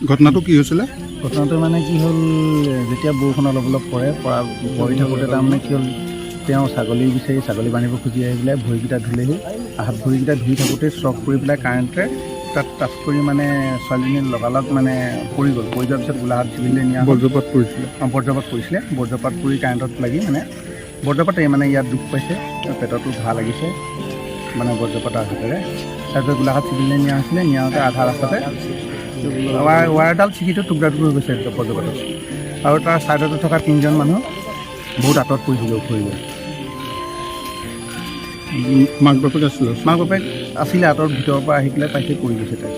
ঘটনাটো কি হৈছিলে? ঘটনাটো মানে কি হ'ল, যেতিয়া বৰষুণ অলপ অলপ পৰি থাকোঁতে তাৰমানে কি হ'ল, তেওঁ ছাগলী বিচাৰি ছাগলী বান্ধিব খুজি আহি পেলাই ভৰিকেইটা ধুলেহি। হাত ভৰিকেইটা ধুই থাকোঁতে ষ্টক কৰি পেলাই কাৰেণ্টে তাত টাচ কৰি মানে ছোৱালীজনী লগালগ মানে পৰি গ'ল। পৰি যোৱাৰ পিছত গোলাঘাট চিভিললৈ নিয়া হ'ল। বজ্ৰপাত পৰিছিলে? বজ্ৰপাত পৰিছিলে। বজ্ৰপাত পৰি কাৰেণ্টত লাগি মানে বজ্ৰপাতে মানে ইয়াত দুখ পাইছে, পেটতো ঘাঁ লাগিছে মানে বজ্ৰপাতৰ আঘাতেৰে। তাৰপিছত গোলাঘাট চিভিললৈ নিয়া হৈছিলে। নিয়াওঁতে আধা ৰাস্তাতে ৱায়াৰডাল ছিগিটো টুকুৰা টুকুৰি হৈ গৈছে বজ্ৰপাতত। আৰু তাৰ ছাইডতে থকা 3জন মানুহ বহুত আঁতৰত পৰিছিলে, উখৰি গ'ল। মাক বাপেক আছিলে? মাক বাপেক আছিলে, আঁতৰত ভিতৰৰ পৰা আহি পেলাই পাইছে পৰি গৈছে তাই।